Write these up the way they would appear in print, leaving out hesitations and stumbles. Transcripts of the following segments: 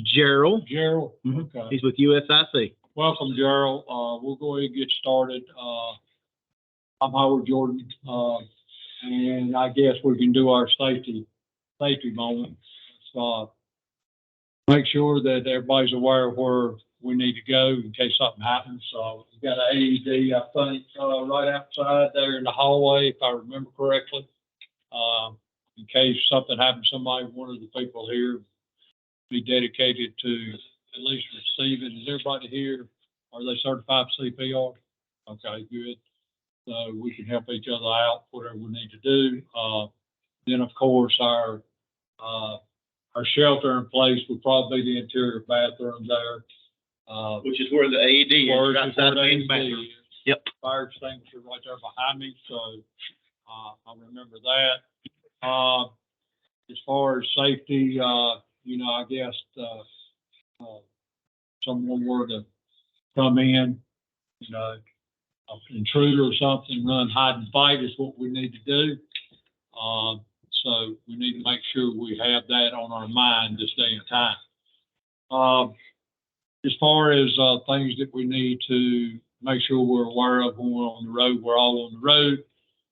Gerald. Gerald. Mm-hmm. Okay. He's with USIC. Welcome, Gerald. We'll go ahead and get started. I'm Howard Jordan, and I guess we can do our safety moment. Make sure that everybody's aware of where we need to go in case something happens. So we've got an AED, I think, right outside there in the hallway, if I remember correctly. In case something happens, one of the people here be dedicated to at least receiving. Is everybody here? Are they certified CPR? Okay, good. So we can help each other out, whatever we need to do. Then of course our shelter in place would probably be the interior bathroom there. Which is where the AED is, right outside the main bathroom. Yep. Fire extinguisher right there behind me, so I remember that. As far as safety, I guess someone were to come in, an intruder or something, run, hide, and fight is what we need to do. So we need to make sure we have that on our mind this day and time. As far as things that we need to make sure we're aware of when we're on the road, we're all on the road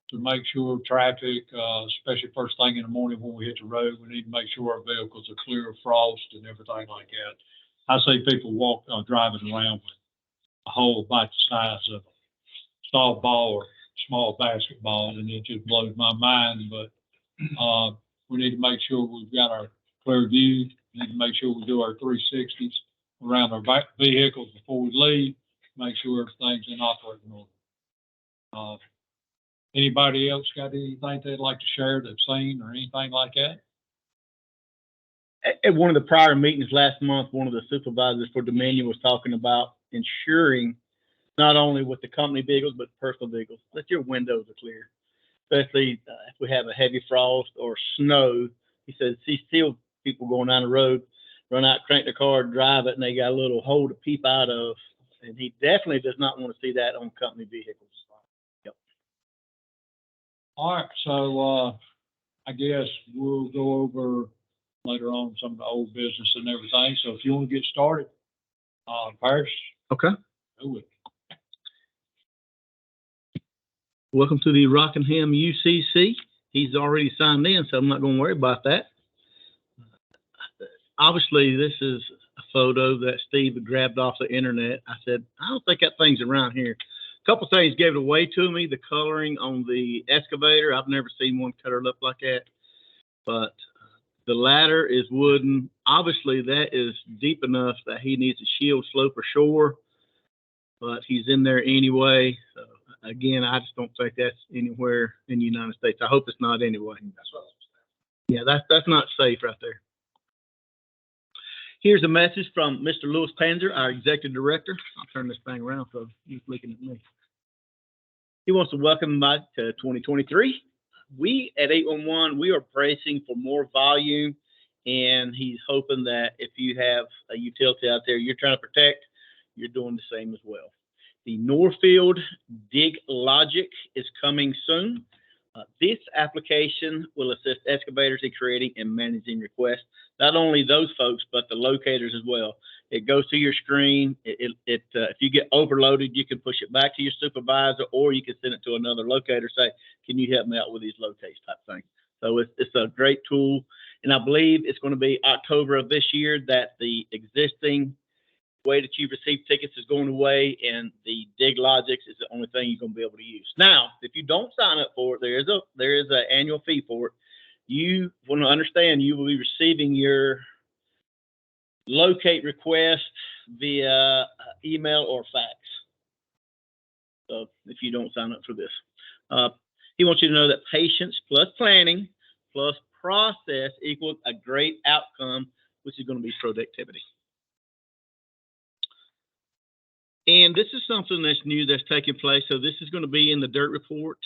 to make sure traffic, especially first thing in the morning when we hit the road, we need to make sure our vehicles are clear of frost and everything like that. I see people driving around with a hole about the size of a softball or small basketball, and it just blows my mind. But we need to make sure we've got our clear view. We need to make sure we do our 360s around our vehicles before we leave, make sure everything's in operating order. Anybody else got anything they'd like to share they've seen or anything like that? At one of the prior meetings last month, one of the supervisors for Dominion was talking about ensuring not only with the company vehicles, but personal vehicles, that your windows are clear, especially if we have a heavy frost or snow. He says, see still people going down the road, run out, crank the car, drive it, and they got a little hole to peep out of. And he definitely does not want to see that on company vehicles. Yep. All right, so I guess we'll go over later on some of the old business and everything. So if you want to get started, Paris. Okay. Do it. Welcome to the Rockingham UCC. He's already signed in, so I'm not going to worry about that. Obviously, this is a photo that Steve had grabbed off the internet. I said, I don't think that thing's around here. A couple things gave it away to me. The coloring on the excavator, I've never seen one colored up like that. But the ladder is wooden. Obviously, that is deep enough that he needs a shield slope ashore. But he's in there anyway. So, again, I just don't think that's anywhere in the United States. I hope it's not anyway. Yeah, that's not safe right there. Here's a message from Mr. Louis Panzer, our executive director. I'll turn this thing around so he's looking at me. He wants to welcome back to 2023. We at 811, we are bracing for more volume, and he's hoping that if you have a utility out there you're trying to protect, you're doing the same as well. The Norfield Dig Logic is coming soon. This application will assist excavators in creating and managing requests. Not only those folks, but the locators as well. It goes to your screen. If you get overloaded, you can push it back to your supervisor, or you can send it to another locator. Say, can you help me out with these locates type thing? So it's a great tool, and I believe it's going to be October of this year that the existing way that you receive tickets is going away, and the Dig Logics is the only thing you're going to be able to use. Now, if you don't sign up for it, there is an annual fee for it. You want to understand you will be receiving your locate request via email or fax. So if you don't sign up for this, he wants you to know that patience plus planning plus process equals a great outcome, which is going to be productivity. And this is something that's new that's taking place. So this is going to be in the DIRT report,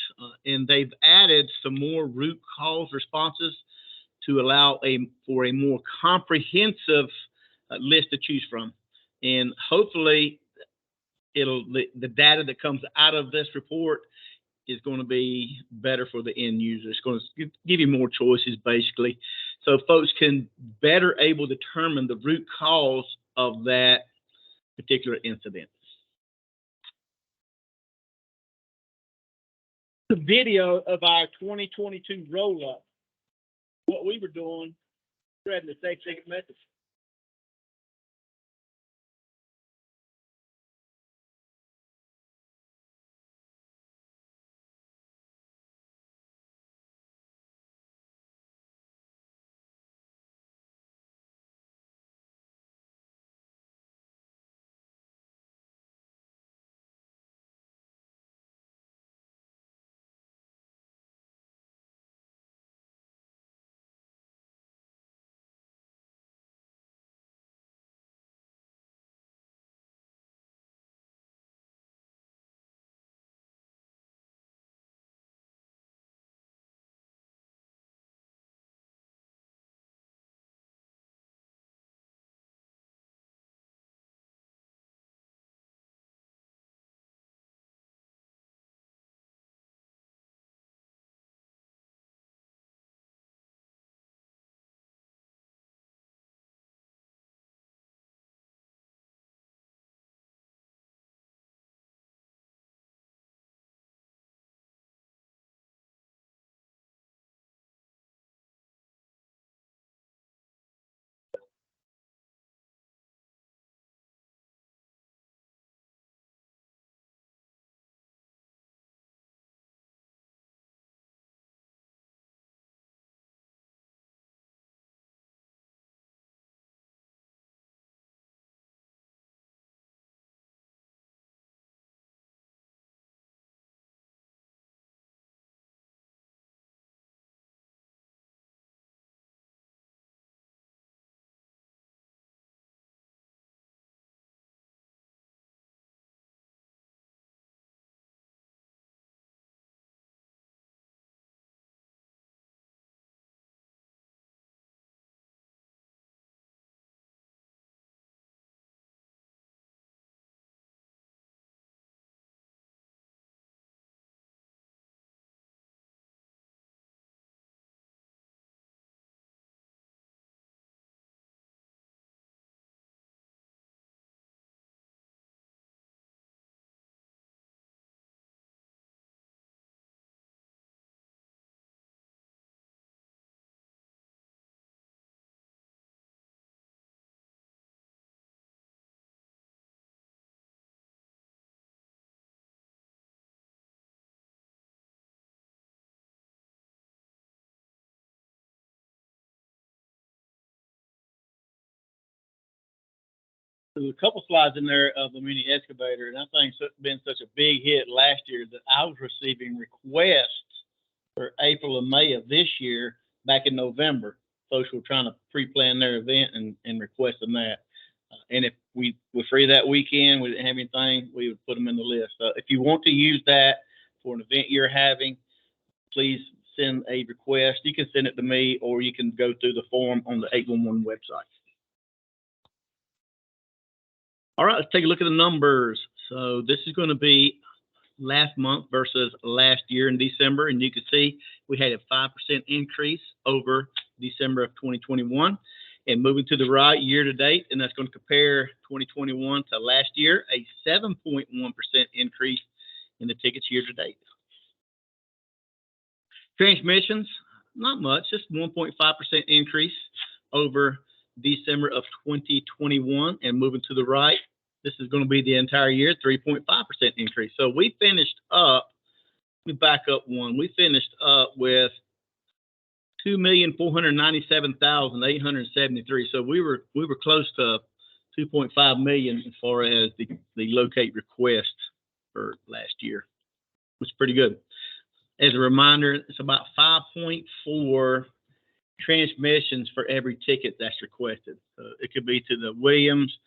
and they've added some more root cause responses to allow for a more comprehensive list to choose from. And hopefully the data that comes out of this report is going to be better for the end user. It's going to give you more choices, basically. so folks can better able determine the root cause of that particular incident. The video of our 2022 roll-up, what we were doing, spreading the safe ticket message. There's a couple slides in there of the mini excavator, and that thing's been such a big hit last year that I was receiving requests for April and May of this year back in November. Folks were trying to pre-plan their event and requesting that. And if we were free that weekend, we didn't have anything, we would put them in the list. If you want to use that for an event you're having, please send a request. You can send it to me, or you can go through the form on the 811 website. All right, let's take a look at the numbers. So this is going to be last month versus last year in December. And you can see we had a 5% increase over December of 2021. And moving to the right, year to date, and that's going to compare 2021 to last year, a 7.1% increase in the tickets year to date. Transmissions, not much, just 1.5% increase over December of 2021. And moving to the right, this is going to be the entire year, 3.5% increase. So we finished up, we back up one, we finished up with 2,497,873. So we were close to 2.5 million as far as the locate requests for last year, which is pretty good. As a reminder, it's about 5.4 transmissions for every ticket that's requested. It could be to the Williams,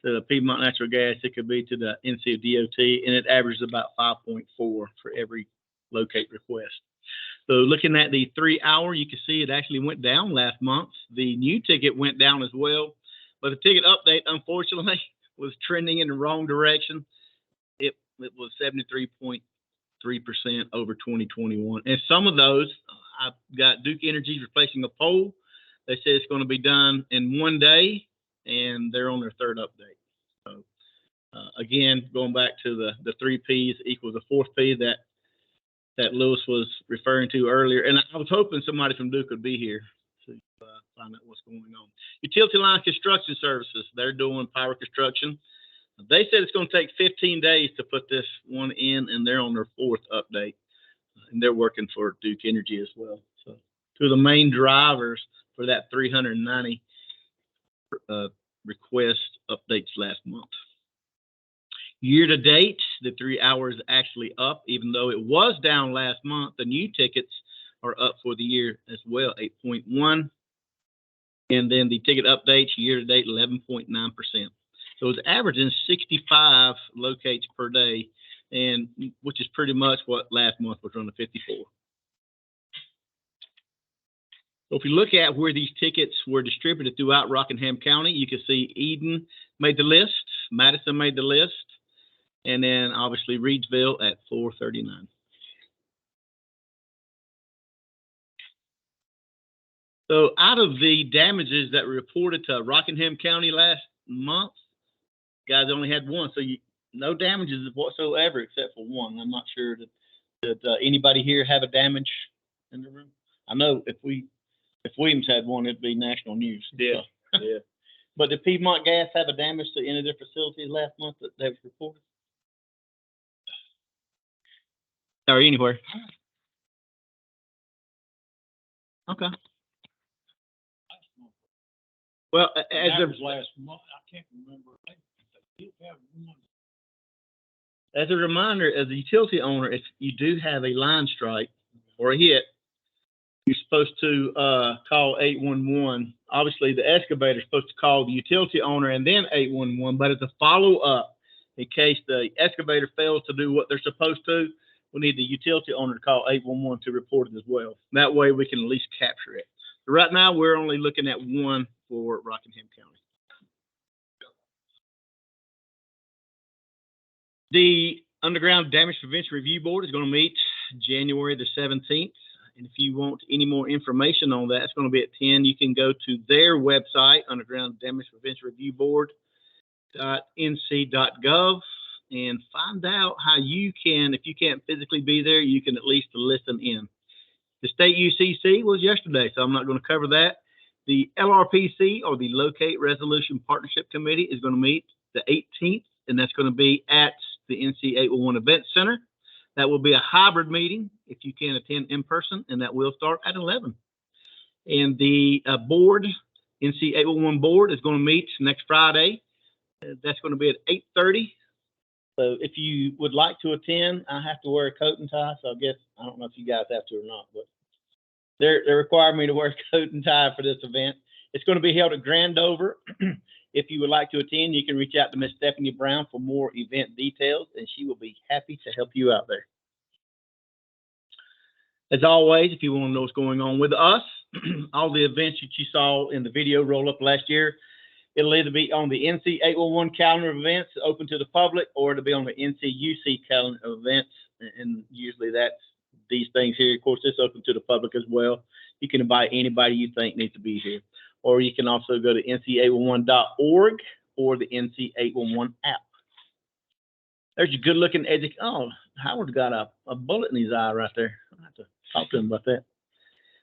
to the Piedmont Natural Gas, it could be to the NCDOT, and it averages about 5.4 for every locate request. So looking at the 3 hour, you can see it actually went down last month. The new ticket went down as well, but the ticket update, unfortunately, was trending in the wrong direction. It was 73.3% over 2021. And some of those, I've got Duke Energy replacing a pole. They said it's going to be done in one day, and they're on their third update. So, again, going back to the 3 Ps equals the 4th P that Lewis was referring to earlier. And I was hoping somebody from Duke would be here to find out what's going on. Utility line construction services, they're doing power construction. They said it's going to take 15 days to put this one in, and they're on their 4th update. And they're working for Duke Energy as well. So, two of the main drivers for that 390 request updates last month. Year to date, the 3 hours actually up, even though it was down last month. The new tickets are up for the year as well, 8.1. And then the ticket updates year to date, 11.9%. So it's averaging 65 locates per day, and which is pretty much what last month was running 54. So if you look at where these tickets were distributed throughout Rockingham County, you can see Eden made the list, Madison made the list, and then obviously Reidsville at 439. So out of the damages that were reported to Rockingham County last month, guys only had one. So no damages whatsoever except for one. I'm not sure that anybody here have a damage in the room. I know if Williams had one, it'd be national news. Yeah, So. yeah. But did Piedmont Gas have a damage to any of their facilities last month that they was reported? Or anywhere? Okay. Well, as That was last month. I can't remember. They did have one. a reminder, as a utility owner, if you do have a line strike or a hit, you're supposed to call 811. Obviously, the excavator is supposed to call the utility owner and then 811, but as a follow-up, in case the excavator fails to do what they're supposed to, we need the utility owner to call 811 to report it as well. That way, we can at least capture it. So right now, we're only looking at one for Rockingham County. The Underground Damage Prevention Review Board is going to meet January the 17th. And if you want any more information on that, it's going to be at 10. You can go to their website, Underground Damage Prevention Review Board.nc.gov, and find out how you can, if you can't physically be there, you can at least listen in. The state UCC was yesterday, so I'm not going to cover that. The LRPC, or the Locate Resolution Partnership Committee, is going to meet the 18th, and that's going to be at the NC 811 Event Center. That will be a hybrid meeting if you can attend in person, and that will start at 11. And the board, NC 811 board, is going to meet next Friday. That's going to be at 8:30. So if you would like to attend, I have to wear a coat and tie. So I guess, I don't know if you guys have to or not, but they require me to wear a coat and tie for this event. It's going to be held at Grandover. If you would like to attend, you can reach out to Miss Stephanie Brown for more event details, and she will be happy to help you out there. As always, if you want to know what's going on with us, all the events that you saw in the video roll up last year, it'll either be on the NC 811 calendar of events open to the public, or it'll be on the NCUC calendar of events. And usually that's these things here. Of course, it's open to the public as well. You can invite anybody you think needs to be here. Or you can also go to nc811.org or the NC811 app. There's a good looking oh, Howard's got a bullet in his eye right there. I'll have to talk to him about that.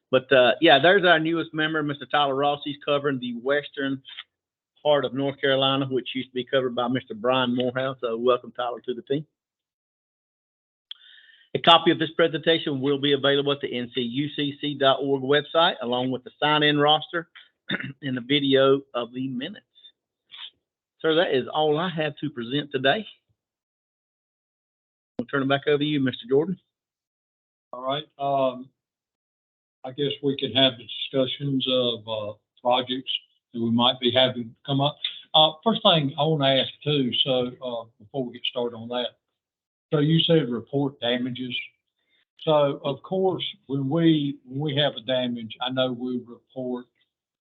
But yeah, there's our newest member, Mr. Tyler Ross. He's covering the western part of North Carolina, which used to be covered by Mr. Brian Morehouse. So welcome, Tyler, to the team. A copy of this presentation will be available at the ncucc.org website, along with the sign-in roster and the video of the minutes. So that is all I have to present today. I'll turn it back over to you, Mr. Jordan. All right. I guess we can have the discussions of projects that we might be having come up. First thing I want to ask too, so before we get started on that, so you said report damages. So of course, when we have a damage, I know we report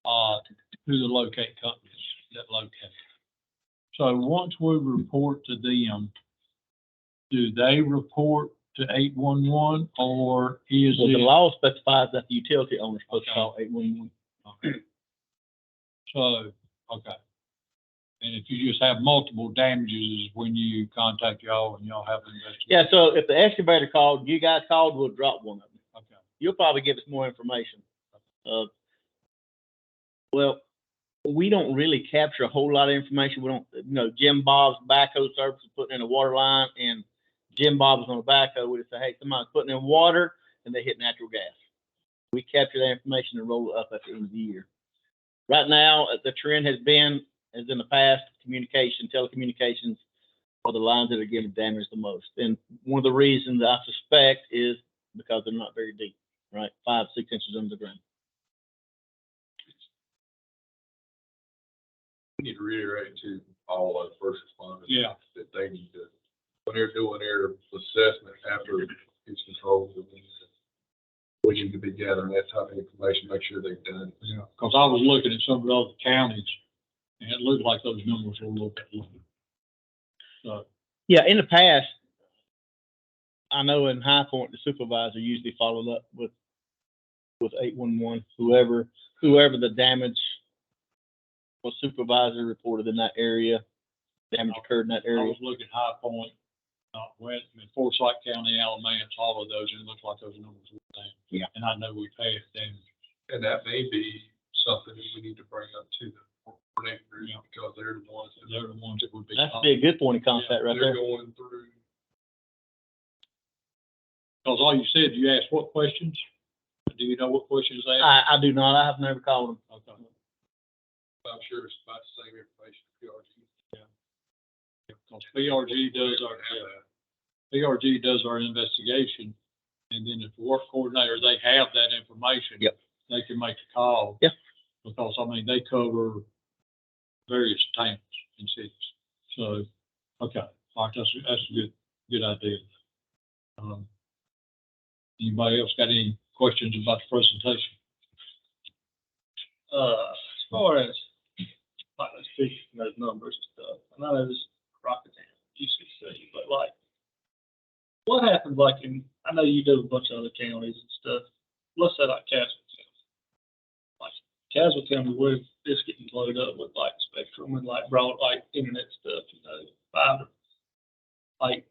to the locate companies that locate. So once we report to them, do they report to 811, or is Well, the it? law specifies that the utility owner is supposed to call 811. Okay. So, okay. And if you just have multiple damages is when you contact y'all and y'all have an investigation? Yeah, so if the excavator called, you guys called, we'll drop one of them. Okay. You'll probably give us more information. Well, we don't really capture a whole lot of information. We don't, Jim Bob's backhoe service is putting in a water line, and Jim Bob's on a backhoe. We just say, hey, somebody's putting in water, and they hit natural gas. We capture that information and roll it up at the end of the year. Right now, the trend has been, as in the past, telecommunications are the lines that are getting damaged the most. And one of the reasons I suspect is because they're not very deep, right? 5, 6 inches under the ground. We need to reiterate to all our first responders. Yeah. That they need to, when they're doing their assessment after it's controlled, we need to be gathering that type of information, make sure they've done it. Yeah, because I was looking at some of the other counties, and it looked like those numbers were a little bit low. So, Yeah, in the past, I know in High Point, the supervisor usually followed up with 811, whoever the damage was, supervisor reported in that area, damage occurred in that I area. was looking at High Point, Forsyth County, Alamance, all of those, and it looked like those numbers were down. Yeah. And I know we passed damage. And that may be something that we need to bring up to the coordinating group, Yeah. because they're the ones that They're the ones that would be. That's be a good point of contact right they're there. going through. Because all you said, you asked what questions? Do you know what questions they asked? I do not. I have never called them. Okay. I'm sure it's about the same information. Because PRG does our investigation, and then if the work coordinator, they have that information. Yep. They can make a call. Yep. Because, I mean, they cover various towns and cities. So, okay, all right, that's a good idea. Anybody else got any questions about the presentation? As far as like those figures and those numbers and stuff, I know there's rocket UCC, but like, what happens like I know you do a bunch of other counties and stuff. Let's say like Caswell County. Like Caswell County, where it's getting loaded up with like spectrum and like broad like internet stuff, fiber. Like,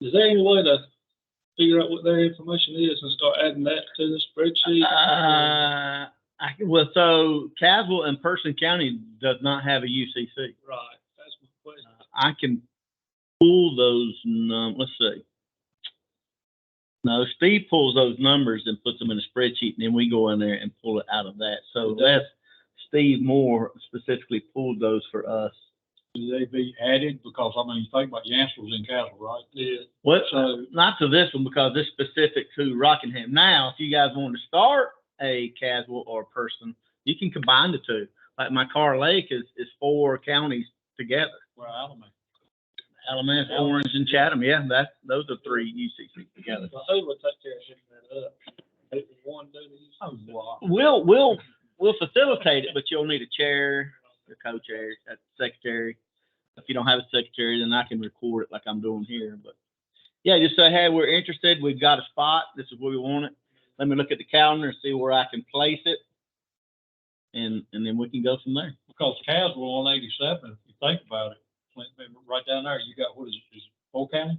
is there any way to figure out what their information is and start adding that to the spreadsheet? Well, so Caswell and Person County does not have a UCC. Right, that's my question. I can pull those let's see. No, Steve pulls those numbers and puts them in a spreadsheet, and then we go in there and pull it out of that. So that's Steve Moore specifically pulled those for us. Do they be added? Because, I mean, you think about Yancey's in Castle, right? Yeah. What? So, Not to this one, because it's specific to Rockingham. Now, if you guys want to start a Caswell or a Person, you can combine the two. Like my Car Lake is 4 counties together. where Alamance. Alamance, Orange, and Chatham. Yeah, those are 3 UCCs together. So who would take care of picking that up? If one do these? Oh, wow. We'll facilitate it, but you'll need a chair, a co-chair, a secretary. If you don't have a secretary, then I can record it like I'm doing here. But yeah, just say, hey, we're interested. We've got a spot. This is where we want it. Let me look at the calendar and see where I can place it. And then we can go from there. Because Caswell on 87, if you think about it, right down there, you got, what is it, 4 county?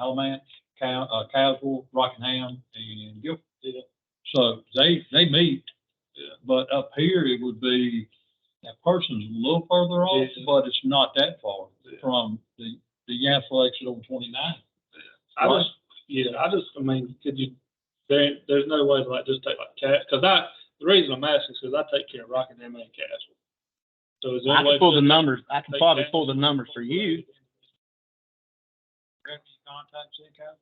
Alamance, Caswell, Rockingham, and Guilford. Yeah. So they meet, but up here it would be, that person's a little further off, but it's not that far from the Yancey exit on 29. I mean, could you, there's no way to like just take like because the reason I'm asking is because I take care of Rockingham and Castle. So is there I a way can pull to the numbers. I can take probably that? pull the numbers for you. Have any contacts in Castle?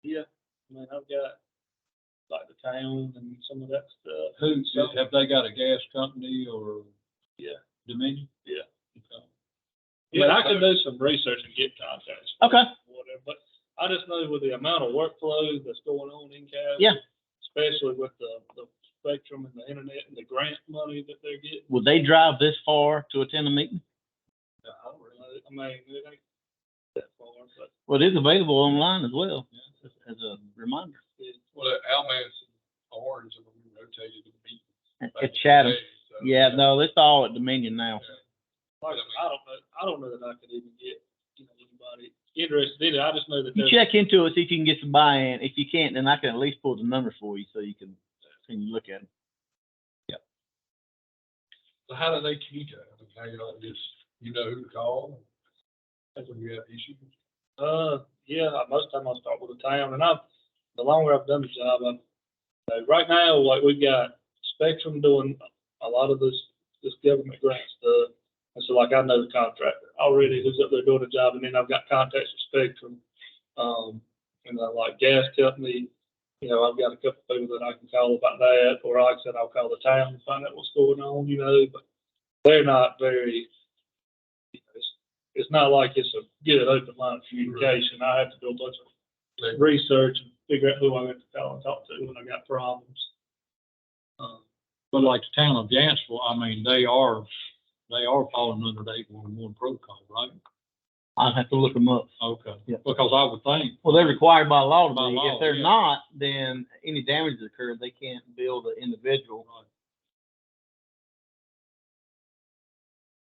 Yeah, I mean, I've got like the town and some of that stuff. Have they got a gas company or? Yeah. Dominion? Yeah. Okay. I mean, I could do some research and get contacts. Okay. Whatever, but I just know with the amount of workflow that's going on in Castle. Yeah. Especially with the spectrum and the internet and the grant money that they're getting. Would they drive this far to attend a meeting? I don't really know. I mean, it ain't that far, but Well, it is available online as well, as a reminder. Well, Alamance and Orange, and we rotated the meetings. At Chatham. So Yeah, no, it's all at Dominion now. Like, I don't know that I could even get, anybody interested in it. I just know that You there's. check into it, see if you can get some buy-in. If you can't, then I can at least pull the numbers for you so you can look at them. So how do they communicate? I mean, how y'all just, you know who to call? That's when you have issues. Yeah, most of the time I start with the town, and the longer I've done the job, right now, like, we've got Spectrum doing a lot of this government grant stuff. And so, like, I know the contractor already who's up there doing the job, and then I've got contacts with Spectrum. And like gas company, I've got a couple of people that I can call about that, or like I said, I'll call the town and find out what's going on, but they're not very, it's not like it's a good open line of communication. I have to do a bunch of research and figure out who I got to call and talk to when I got problems. But like the town of Yanceville, I mean, they are falling under the 811 protocol, right? I'll have to look them up. Okay. Yeah. Because I would think, Well, they're required by law to By be. law, If they're yeah. not, then any damage that occurred, they can't bill the individual.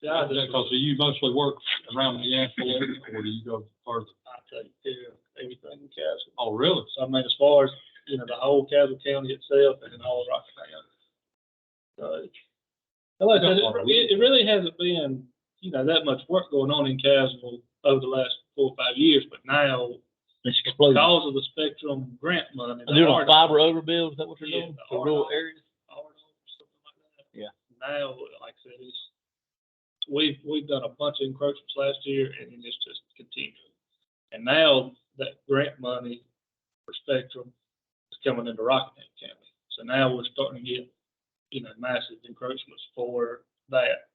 Yeah, because you mostly work around the Yanceville area, or do you go further? I take care of everything in Castle. Oh, really? So, I mean, as far as, the whole Castle County itself and all of Rocky County. So, like I said, it really hasn't been, that much work going on in Castle over the last 4 or 5 years, but now, It's exploding. because of the Spectrum grant money. They're doing a fiber overbuild, is that what they're Yeah, doing? the For rural RDOF. areas? Something like that. Yeah. Now, like I said, we've done a bunch of encroachments last year, and it's just continuing. And now that grant money for Spectrum is coming into Rockingham County. So now we're starting to get, massive encroachments for that.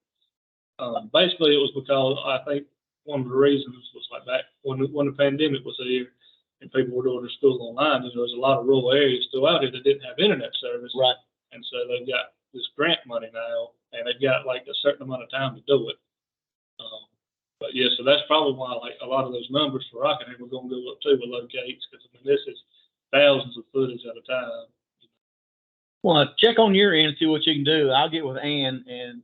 Basically, it was because I think one of the reasons was like back when the pandemic was here and people were doing their school online, there was a lot of rural areas still out here that didn't have internet service. Right. And so they've got this grant money now, and they've got like a certain amount of time to do it. But yeah, so that's probably why like a lot of those numbers for Rockingham are going to go up too with low gates, because I mean this is thousands of footage at a time. Well, check on your end and see what you can do. I'll get with Ann and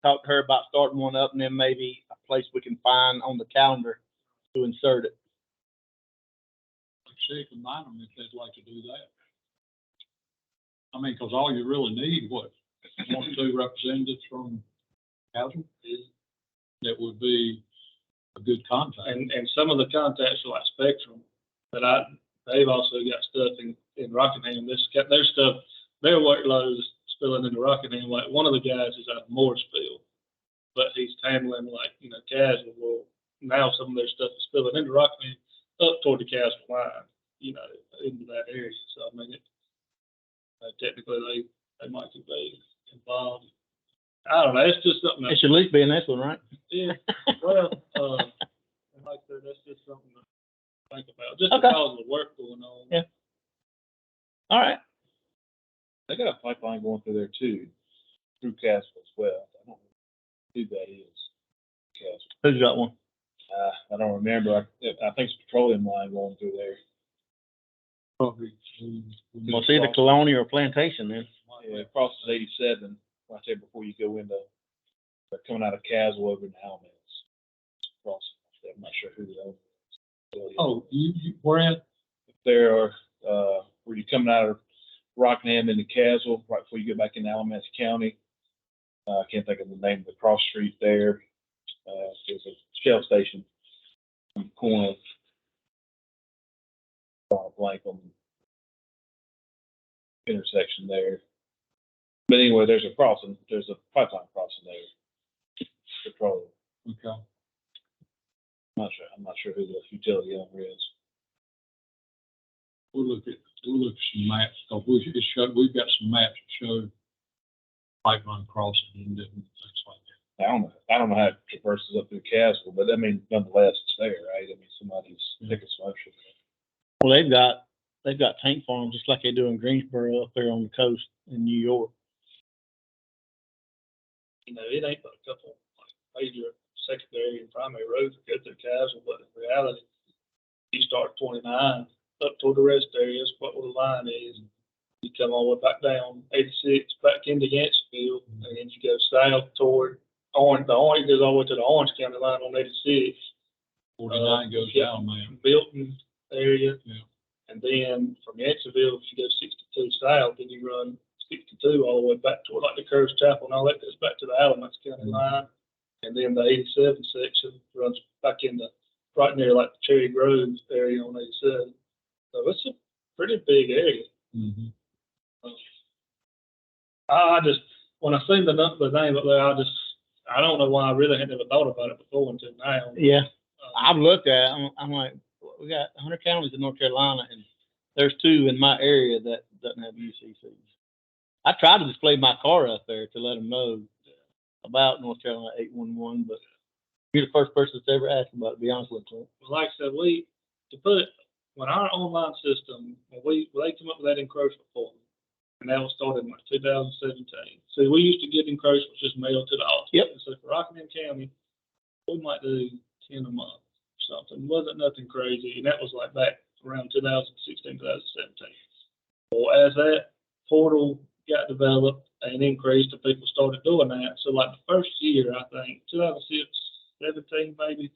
talk to her about starting one up, and then maybe a place we can find on the calendar to insert it. Like, remind them if they'd like to do that. I mean, because all you really need, what, 1 or 2 representatives from Castle? That would be a good contact. And some of the contacts are like Spectrum, but they've also got stuff in Rockingham. Their stuff, their workload is spilling into Rockingham. Like one of the guys is out of Mooresville, but he's handling like, Castle. Well, now some of their stuff is spilling into Rockingham up toward the Castle line, into that area. So I mean, technically they might be involved. I don't know. It's just something. It should at least be in this one, right? Yeah, well, like I said, that's just something to think about, just Okay. because of the work going on. Yeah. All right. They got a pipeline going through there too, through Castle as well. I don't know who that is. Castle. Who's got one? I don't remember. I think it's a petroleum line going through there. Probably. Well, it's either Colonial or Plantation then. Yeah, it crosses 87 right there before you go into, coming out of Castle over in Alamance. Crossing. I'm not sure who the owner is. Oh, you where at? There are, where you're coming out of Rockingham into Castle, right before you get back into Alamance County. I can't think of the name of the cross street there. There's a Shell station on the corner. Blank on the intersection there. But anyway, there's a pipeline crossing there. Petroleum. Okay. I'm not sure who the utility owner is. We'll look at some maps, because we've got some maps that show pipeline crossing and different things like that. I don't know how it traverses up through Castle, but I mean, nonetheless, it's there, right? I mean, somebody's taking some ownership. Well, they've got tank farms just like they do in Greensboro up there on the coast in New York. It ain't but a couple like major secondary and primary roads that go through Castle, but in reality, you start 29 up toward the rest areas, what the line is. You come all the way back down 86, back into Yanceyville, and then you go south toward Orange. The Orange goes all the way to the Orange County line on 86. 49 goes yeah. down, man. Bilton area. Yeah. And then from Yanceyville, if you go 62 south, then you run 62 all the way back toward like the Curtis Chapel and all that goes back to the Alamance County line. And then the 87 section runs back into right near like the Cherry Grove area on 87. So it's a pretty big area. Mhm. I just, when I seen the name up there, I don't know why I really had never thought about it before until now. Yeah, I've Um, looked at it. I'm like, we got 100 counties in North Carolina, and there's 2 in my area that doesn't have UCCs. I tried to display my car up there to let them know about North Carolina 811, but you're the first person that's ever asked about it, to be honest with you. Well, like I said, when our online system, when they come up with that encroachment form, and that was started in like 2017. See, we used to get encroachments just mailed to the office. Yep. And so for Rockingham County, we might do 10 a month or something. It wasn't nothing crazy, and that was like back around 2016, 2017. Well, as that portal got developed and increased, and people started doing that. So like the first year, I think 2017 maybe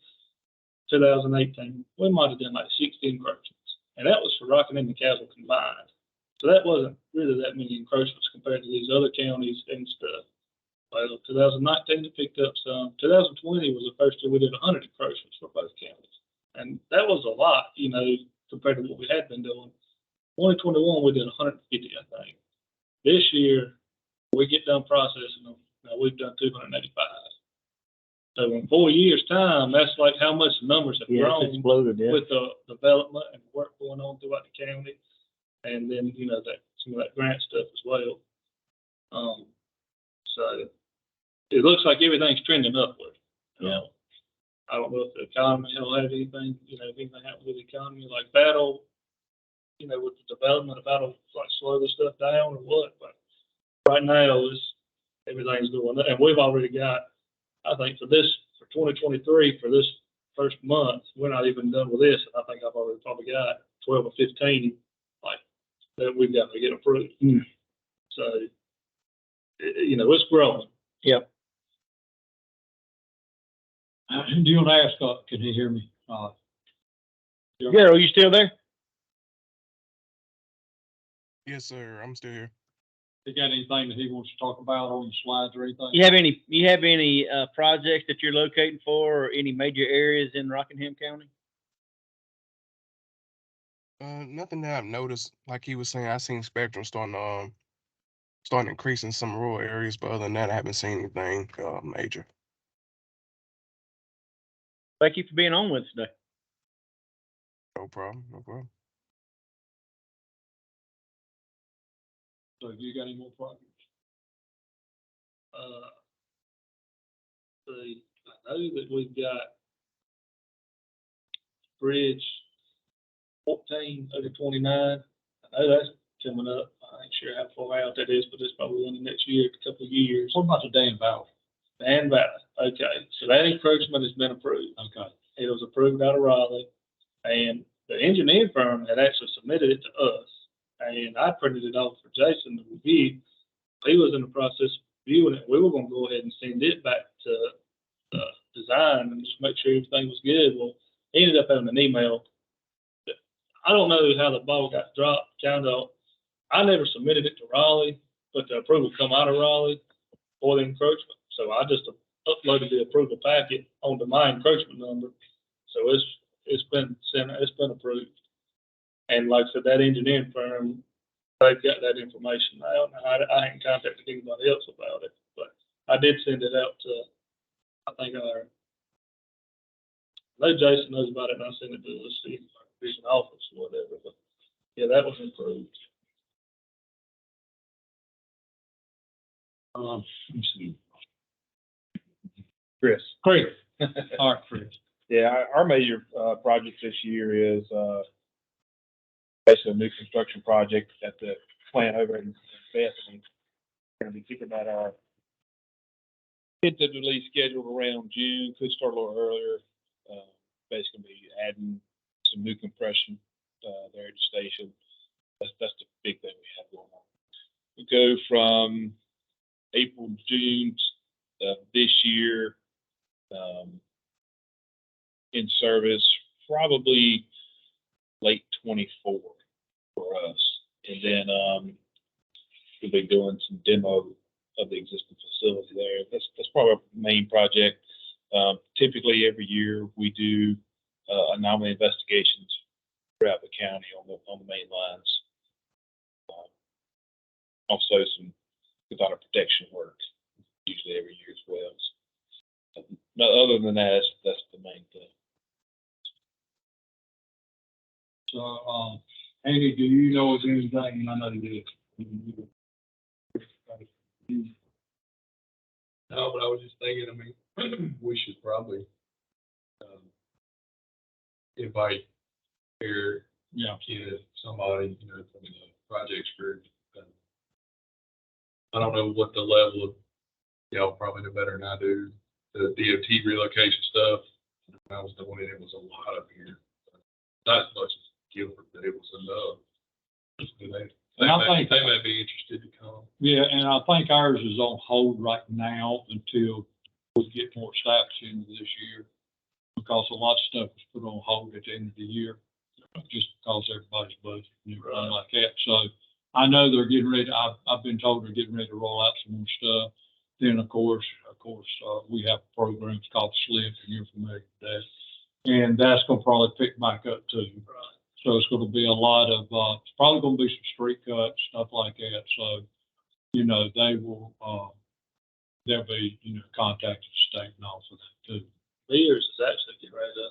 2018, we might have done like 60 encroachments, and that was for Rockingham and Castle combined. So that wasn't really that many encroachments compared to these other counties and stuff. Well, 2019 it picked up some. 2020 was the first year we did 100 encroachments for both counties, and that was a lot, compared to what we had been doing. 2021 we did 150, I think. This year we get done processing them. Now we've done 285. So in 4 years' time, that's like how much the numbers have Yeah, grown it's exploded, yeah. with the development and work going on throughout the county. And then, that some of that grant stuff as well. So it looks like everything's trending upward. Yeah. I don't know if the economy will have anything, if anything happens with the economy, like that'll, with the development, if that'll like slow this stuff down or what, but right now everything's going up. And we've already got, I think for 2023, for this first month, we're not even done with this. And I think I've already probably got 12 or 15 like that we've got to get approved. Mm. So, it's growing. Yep. Do you want to ask, can he hear me? Gerald, you still there? Yes, sir. I'm still here. He got anything that he wants to talk about on the slides or anything? You have any projects that you're locating for, or any major areas in Rockingham County? Nothing that I've noticed. Like he was saying, I seen Spectrum starting increasing some rural areas, but other than that, I haven't seen anything major. Thank you for being on with us today. No problem. No problem. So have you got any more projects? I know that we've got Bridge 14 over 29. I know that's coming up. I ain't sure how far out that is, but it's probably in the next year, a couple of years. What about the Dan Valley? Dan Valley. Okay, so that encroachment has been approved. Okay. It was approved out of Raleigh, and the engineering firm had actually submitted it to us, and I printed it off for Jason to review. He was in the process of reviewing it. We were going to go ahead and send it back to design and just make sure everything was good. Well, he ended up having an email. I don't know how the ball got dropped. Kind of, I never submitted it to Raleigh, but the approval come out of Raleigh for the encroachment. So I just uploaded the approval packet onto my encroachment number. So it's been sent, it's been approved. And like I said, that engineering firm, they've got that information now. I haven't contacted anybody else about it, but I did send it out to, I think I know Jason knows about it, and I sent it to the city division office or whatever, but yeah, that was approved. Let me see. Chris. Chris. All right, Chris. Yeah, our major project this year is basically a new construction project at the plant over in Bethany. We're gonna be keeping that tentatively scheduled around June, could start a little earlier. Basically be adding some new compression there at the station. That's the big thing we have going on. We go from April, June, this year, in service, probably late 24 for us. And then, we'll be doing some demo of the existing facility there. That's probably our main project. Typically every year we do, anomaly investigations throughout the county on the main lines. Also some cathodic protection work, usually every year as well. So, no, other than that, that's the main thing. So, Andy, do you know of anything, and I know you do. No, but I was just thinking, I mean, we should probably, invite here, Yeah, kid, somebody, you know, from the projects group. I don't know what the level of, y'all probably know better than I do, the DOT relocation stuff. When I was doing it, it was a lot up here. Not as much as Gilbert, but it was enough. And I think- They may be interested to come. yeah, and I think ours is on hold right now until we get more established into this year. Because a lot of stuff was put on hold at the end of the year, just because everybody's budget and everything like that. So I know they're getting ready, I've been told they're getting ready to roll out some more stuff. Then, of course, we have programs called SLIP, and you're familiar with that. And that's gonna probably pick back up too. So it's gonna be a lot of, it's probably gonna be some street cuts, stuff like that. So, you know, they will, they'll be, you know, contacting the state and all for that too. Mears is actually getting ready to,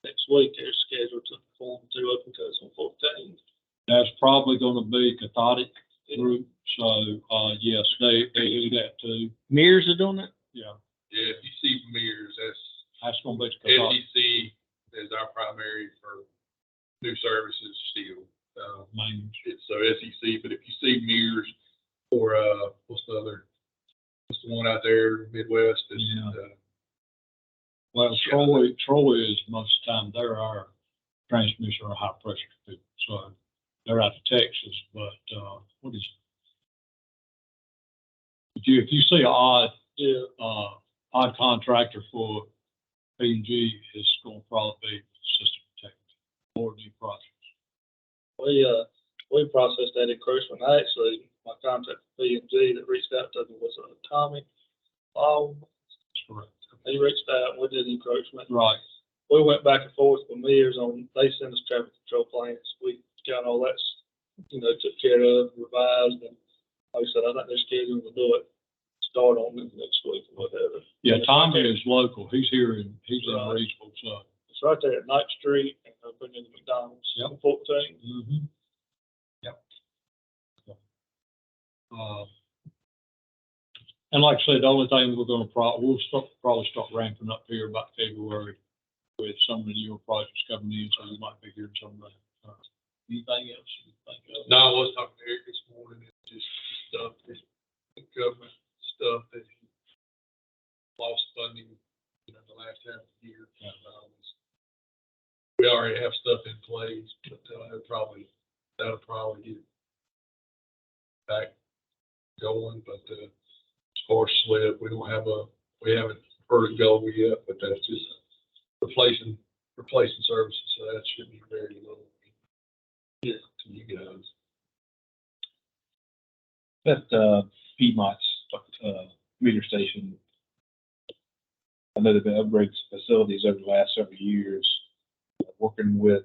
next week, they're scheduled to perform 2 open cuts on 14. That's probably gonna be cathodic group, so, yes, they do that too, Mears are doing that? yeah, Yeah, if you see mirrors, that's gonna be cathodic SEC is our primary for new services still. main. So SEC, but if you see mirrors or, what's the one out there, Midwest? Yeah. And, Well, Troy is most of the time, they're our transmission or high pressure people, so they're out of Texas, but, what is? If you see an odd contractor for P&G, it's gonna probably be system protected or new projects. We processed that encroachment. Actually, my contact with P&G that reached out to me was Tommy. That's correct. He reached out, we did encroachment. Right, We went back and forth with Mears on, they sent us traffic control plans. We got all that, you know, took care of, revised, and like I said, I think they're scheduled to do it, start on it next week or whatever. yeah, Tommy is local, he's in Right. Reedsville, so. It's right there at Knight Street and up into the McDonald's, Yep. on 14. Mm-hmm. Yep. And like I said, the only thing we're gonna probably start ramping up here about February with some of the newer projects coming in, so we might be hearing some of that. Anything else you think of? no, I was talking to Eric this morning, it's just stuff, the government stuff that he lost funding, you know, the last half of the year. We already have stuff in place, but that'll probably get back going, but, as far as SLIP, we haven't heard it go yet, but that's just replacing services, so that should be very low. Yeah, to you guys. That, Piedmont's, meter station, I know they've been upgrading facilities over the last several years, working with,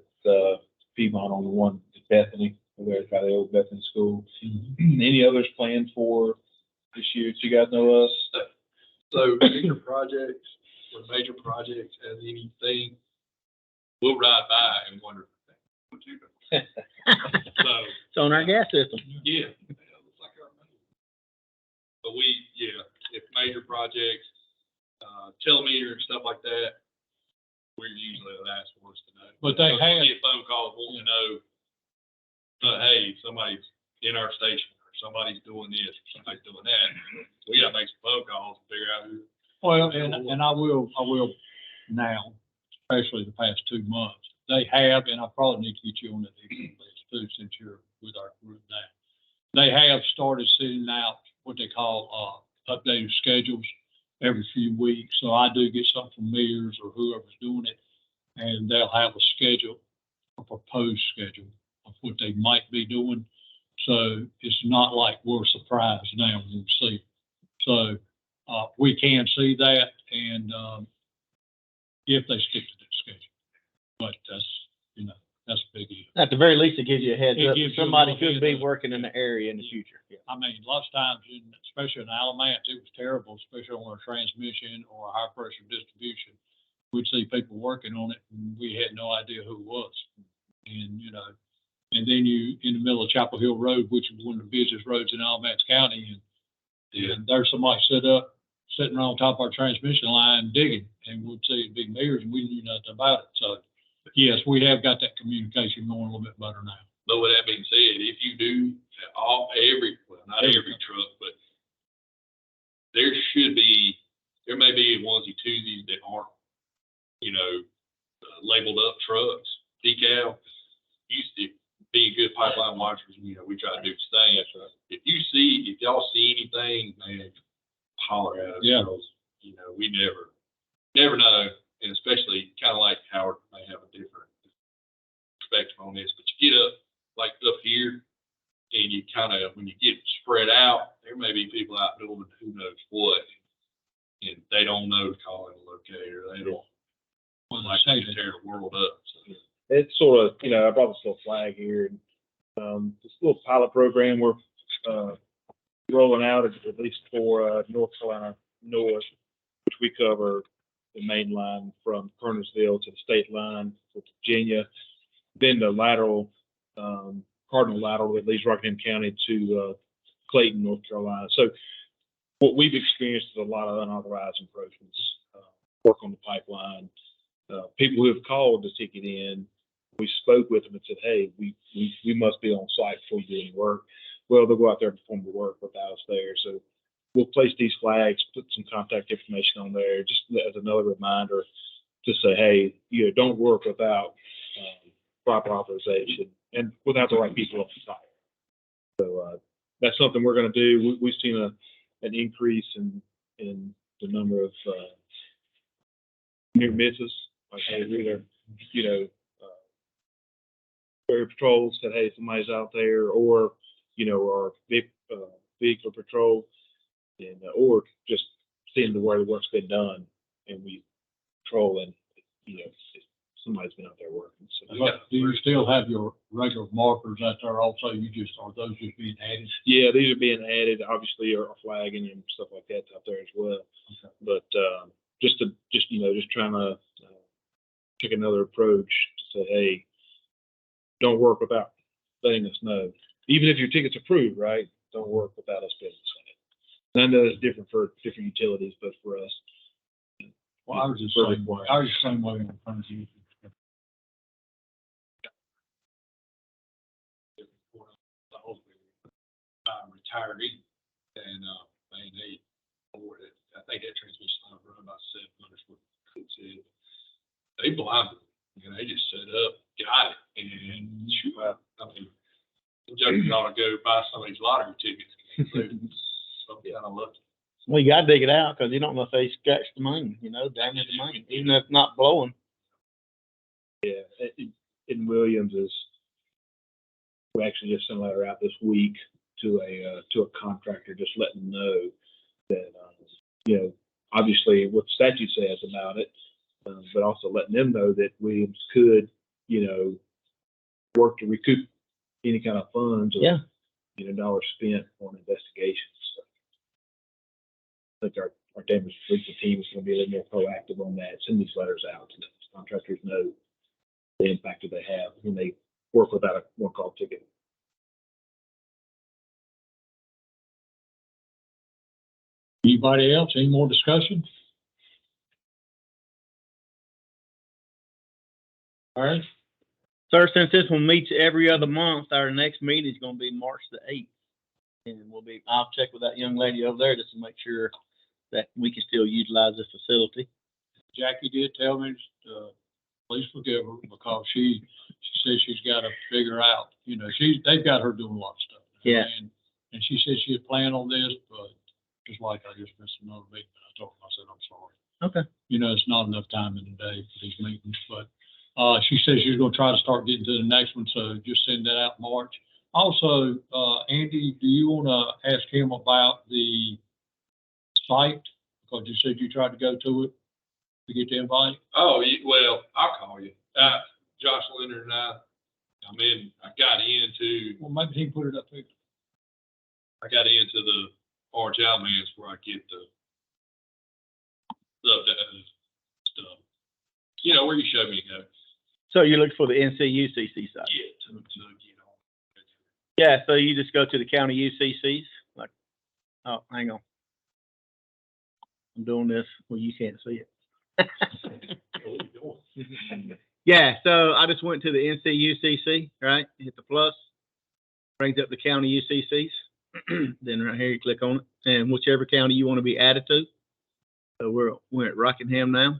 Piedmont on the one at Bethany, over there by the old Bethany school. Any others planned for this year that you guys know of? So major projects, as anything, we'll ride by and wonder. What you doing? So, It's on our gas system. yeah. Looks like our money. But if major projects, telemeter and stuff like that, we're usually the last ones to know. But they So if have- we get phone calls wanting to know, hey, somebody's in our station, or somebody's doing this, or somebody's doing that. We gotta make some phone calls and figure out who. Well, and I will now, especially the past 2 months, they have, and I probably need to get you on that email list. too, since you're with our group now. They have started sending out what they call, updated schedules every few weeks. So I do get something from Mears or whoever's doing it, and they'll have a schedule, a proposed schedule of what they might be doing. So it's not like we're surprised now when we see it. So, we can see that and, if they stick to that schedule. But that's, that's a big deal. At the very least, it gives you a heads It up. gives you a Somebody little could be heads up. working in the area in the future. Yeah. I mean, lots of times, especially in Alamance, it was terrible, especially on our transmission or high pressure distribution. We'd see people working on it and we had no idea who it was. And, and then you, in the middle of Chapel Hill Road, which is one of the busiest roads in Alamance County, and there's somebody sitting on top of our transmission line digging, and we'd see it big mirrors and we knew nothing about it. So, yes, we have got that communication going a little bit better now. But with that being said, if you do not every truck, but there may be onesie twosies that aren't, labeled up trucks, decal. Used to be good pipeline watchers, we try to do the same. If y'all see anything, man, holler at us. Yeah. Because, we never know, and especially kind of like Howard may have a different perspective on this, but you get up here and you kind of, when you get spread out, there may be people out doing who knows what, and they don't know to call in a locator. They don't like to tear the world up. So. It's sort of, I brought this little flag here. This little pilot program we're rolling out at least for North Carolina North, which we cover the main line from Kernersville to the state line for Virginia, then the lateral, Cardinal lateral that leads Rockingham County to Clayton, North Carolina. So what we've experienced is a lot of unauthorized encroachments, work on the pipeline. People who have called the ticket in, we spoke with them and said, hey, we must be on site before you do any work. Well, they'll go out there and perform the work without us there. So we'll place these flags, put some contact information on there, just as another reminder to say, hey, don't work without proper authorization and without the right people on site. So that's something we're going to do. We've seen an increase in the number of near misses. Like, hey, either, area patrols said, hey, somebody's out there, or, our vehicle patrol, and or just seeing where the work's been done, and we patrol, and somebody's been out there working. So, But do you still have your regular markers out there also? Are those just being added? yeah, these are being added. Obviously, our flagging and stuff like that out there as well. Okay. But just trying to take another approach to say, hey, don't work without letting us know. Even if your ticket's approved, right? Don't work without us being on site. And I know it's different for different utilities, but for us, Well, I was the same way. I was the same way in front of you. Retiree, and I think that transmission line run about 700 foot. They blinded, they just set up, got it, and shoot, I mean, the judges ought to go buy some of these lottery tickets. Some kind of lucky. Well, you gotta dig it out, cause you don't know if they scratch the main, damage the main, even if it's not blowing. yeah, in Williams we actually just sent a letter out this week to a contractor, just letting them know that, obviously what the statute says about it, but also letting them know that Williams could, work to recoup any kind of funds or, Yeah. Dollars spent on investigations. So I think our damage prevention team is going to be a little more proactive on that, send these letters out to let contractors know the impact that they have when they work without a one-call ticket. Anybody else? Any more discussion? All right. Sir, since this one meets every other month, our next meeting is gonna be March the 8th. And I'll check with that young lady over there just to make sure that we can still utilize this facility. Jackie did tell me please forgive her because she says she's got to figure out, you know, they've got her doing a lot of stuff. Yeah. And she said she had planned on this, but just like I just missed another meeting, I told her, I said, I'm sorry. Okay. You know, it's not enough time in the day for these meetings, but, she said she's gonna try to start getting to the next one, so just send that out in March. Also, Andy, do you wanna ask him about the site? Because you said you tried to go to it to get the invite. Oh, well, I'll call you. Josh Leonard and I got into Well, maybe he can put it up there. the Orange Alamance where I get the stuff. You know, where you showed me how. So you're looking for the NCUCC site? Yeah, to get on. Yeah, so you just go to the county UCCs, like, oh, hang on. I'm doing this, well, you can't see it. Yeah, so I just went to the NCUCC, right? Hit the plus, brings up the county UCCs. Then right here, you click on it, and whichever county you want to be added to. So we're at Rockingham now.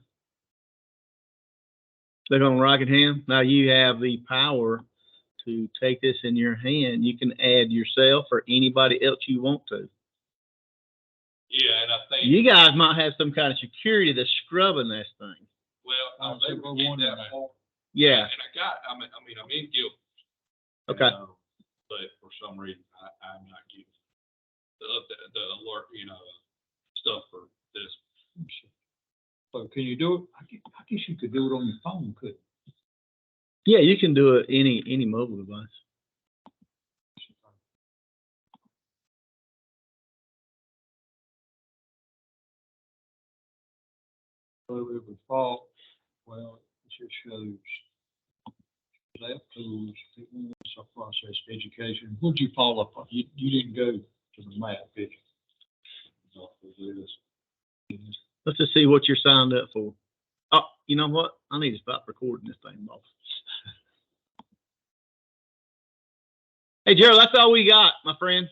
Click on Rockingham. Now you have the power to take this in your hand. You can add yourself or anybody else you want to. Yeah, and I think. You guys might have some kind of security that's scrubbing this thing. Well, So they we're were getting wondering that that. far. Yeah, And I'm in guilt. okay. But for some reason, I'm not getting the alert, you know, stuff for this. So can you do it? I guess you could do it on your phone, couldn't you? Yeah, you can do it any mobile device. So it was fault, well, it just shows lab tools, fitness, or process education. What'd you follow up on? You didn't go to the map, did you? No, it is. Let's just see what you're signed up for. Oh, you know what? I need to stop recording this thing, boss. Hey, Gerald, that's all we got, my friend.